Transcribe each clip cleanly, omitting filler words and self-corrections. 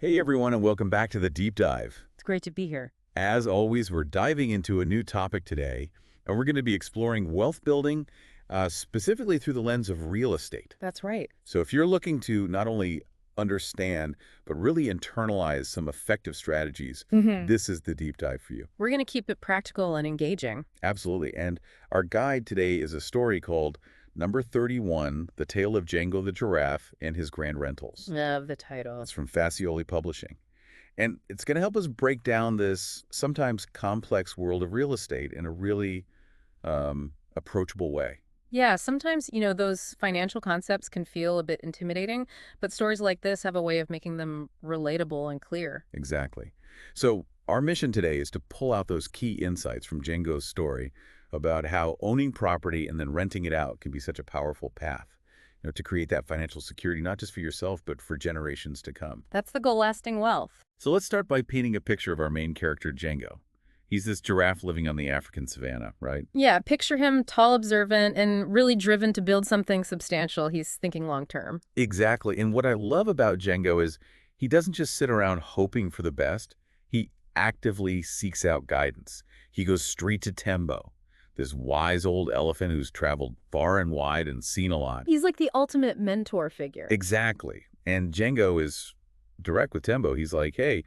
Hey everyone, and welcome back to the Deep Dive. It's great to be here. As always, we're diving into a new topic today, and we're going to be exploring wealth building, specifically through the lens of real estate. That's right. So if you're looking to not only understand, but really internalize some effective strategies, this is the deep dive for you. We're going to keep it practical and engaging. Absolutely. And our guide today is a story called Number 31, The Tale of Jengo the Giraffe and His Grand Rentals. Love the title. It's from Fascioli Publishing. And it's going to help us break down this sometimes complex world of real estate in a really approachable way. Yeah, sometimes, those financial concepts can feel a bit intimidating, but stories like this have a way of making them relatable and clear. Exactly. So our mission today is to pull out those key insights from Jengo's story about how owning property and then renting it out can be such a powerful path, to create that financial security, not just for yourself, but for generations to come. That's the goal, lasting wealth. So let's start by painting a picture of our main character, Jengo. He's this giraffe living on the African savanna, right? Yeah, picture him tall, observant, and really driven to build something substantial. He's thinking long term. Exactly. And what I love about Jengo is he doesn't just sit around hoping for the best. He actively seeks out guidance. He goes straight to Tembo, this wise old elephant who's traveled far and wide and seen a lot. He's like the ultimate mentor figure. Exactly. And Jengo is direct with Tembo. He's like, hey,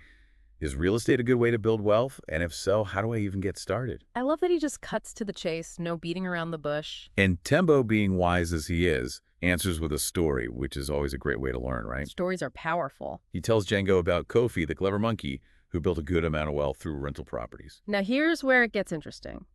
is real estate a good way to build wealth? And if so, how do I even get started? I love that he just cuts to the chase, no beating around the bush. And Tembo, being wise as he is, answers with a story, which is always a great way to learn, right? Stories are powerful. He tells Jengo about Kofi, the clever monkey, who built a good amount of wealth through rental properties. Now here's where it gets interesting.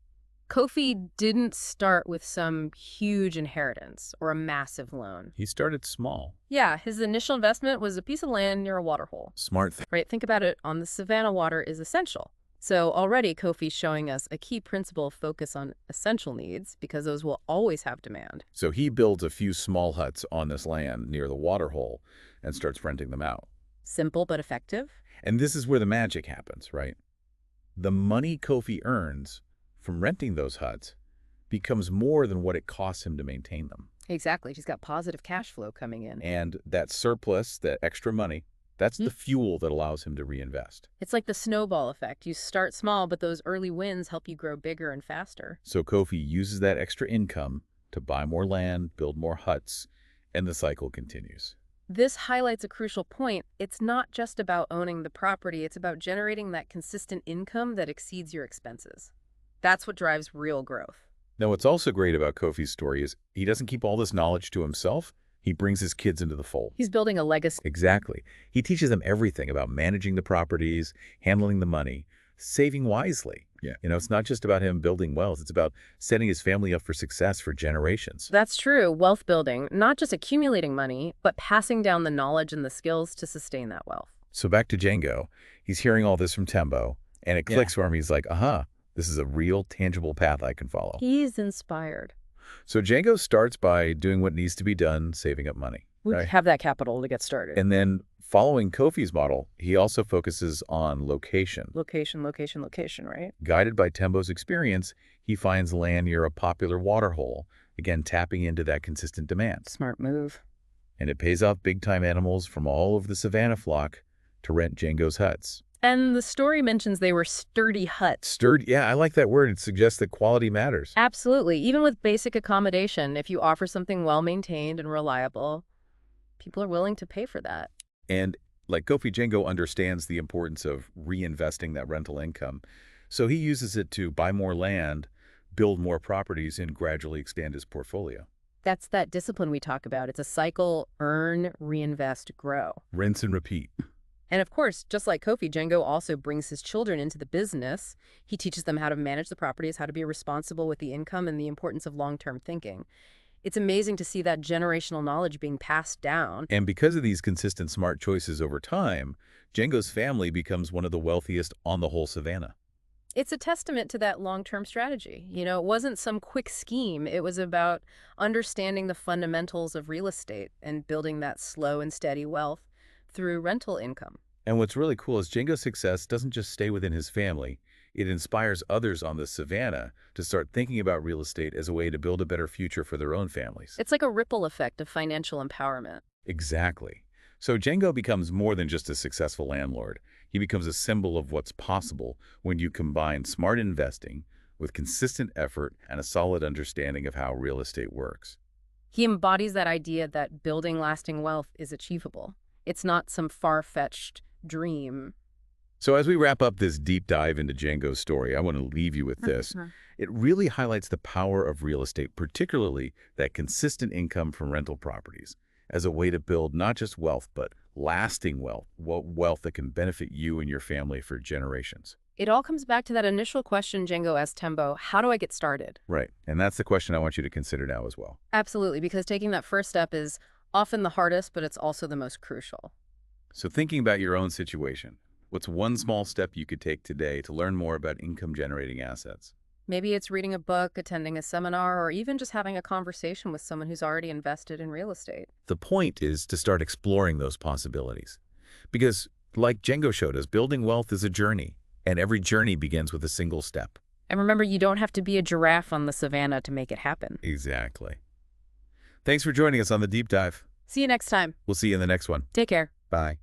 Kofi didn't start with some huge inheritance or a massive loan. He started small. Yeah, his initial investment was a piece of land near a waterhole. Smart thing. Right, think about it, on the savannah, water is essential. So already Kofi's showing us a key principle: focus on essential needs, because those will always have demand. So he builds a few small huts on this land near the waterhole and starts renting them out. Simple but effective. And this is where the magic happens, right? The money Kofi earns from renting those huts becomes more than what it costs him to maintain them. Exactly, he's got positive cash flow coming in. And that surplus, that extra money, that's the fuel that allows him to reinvest. It's like the snowball effect. You start small, but those early wins help you grow bigger and faster. So Kofi uses that extra income to buy more land, build more huts, and the cycle continues. This highlights a crucial point. It's not just about owning the property, it's about generating that consistent income that exceeds your expenses. That's what drives real growth. Now, what's also great about Kofi's story is he doesn't keep all this knowledge to himself. He brings his kids into the fold. He's building a legacy. Exactly. He teaches them everything about managing the properties, handling the money, saving wisely. Yeah. It's not just about him building wealth. It's about setting his family up for success for generations. That's true. Wealth building, not just accumulating money, but passing down the knowledge and the skills to sustain that wealth. So back to Jengo. He's hearing all this from Tembo, and it clicks for him. He's like, this is a real, tangible path I can follow. He's inspired. So Jengo starts by doing what needs to be done, saving up money. We have that capital to get started. And then following Kofi's model, he also focuses on location. Location, right? Guided by Tembo's experience, he finds land near a popular waterhole, again tapping into that consistent demand. Smart move. And it pays off big-time animals from all over the savannah flock to rent Jengo's huts. And the story mentions they were sturdy huts. Sturdy, yeah, I like that word. It suggests that quality matters. Absolutely. Even with basic accommodation, if you offer something well-maintained and reliable, people are willing to pay for that. And like Kofi, Jengo understands the importance of reinvesting that rental income. So he uses it to buy more land, build more properties, and gradually expand his portfolio. That's that discipline we talk about. It's a cycle: earn, reinvest, grow. Rinse and repeat. And of course, just like Kofi, Jengo also brings his children into the business. He teaches them how to manage the properties, how to be responsible with the income, and the importance of long-term thinking. It's amazing to see that generational knowledge being passed down. And because of these consistent smart choices over time, Jengo's family becomes one of the wealthiest on the whole savannah. It's a testament to that long-term strategy. It wasn't some quick scheme. It was about understanding the fundamentals of real estate and building that slow and steady wealth through rental income. And what's really cool is Jengo's success doesn't just stay within his family. It inspires others on the savannah to start thinking about real estate as a way to build a better future for their own families. It's like a ripple effect of financial empowerment. Exactly. So Django becomes more than just a successful landlord. He becomes a symbol of what's possible when you combine smart investing with consistent effort and a solid understanding of how real estate works. He embodies that idea that building lasting wealth is achievable. It's not some far-fetched dream. So as we wrap up this deep dive into Django's story, I want to leave you with this. It really highlights the power of real estate, particularly that consistent income from rental properties, as a way to build not just wealth, but lasting wealth, wealth that can benefit you and your family for generations. It all comes back to that initial question Django asked Tembo, how do I get started? Right. And that's the question I want you to consider now as well. Absolutely, because taking that first step is often the hardest, but it's also the most crucial. So thinking about your own situation, what's one small step you could take today to learn more about income-generating assets? Maybe it's reading a book, attending a seminar, or even just having a conversation with someone who's already invested in real estate. The point is to start exploring those possibilities. Because, like Django showed us, building wealth is a journey, and every journey begins with a single step. And remember, you don't have to be a giraffe on the savannah to make it happen. Exactly. Thanks for joining us on the Deep Dive. See you next time. We'll see you in the next one. Take care. Bye.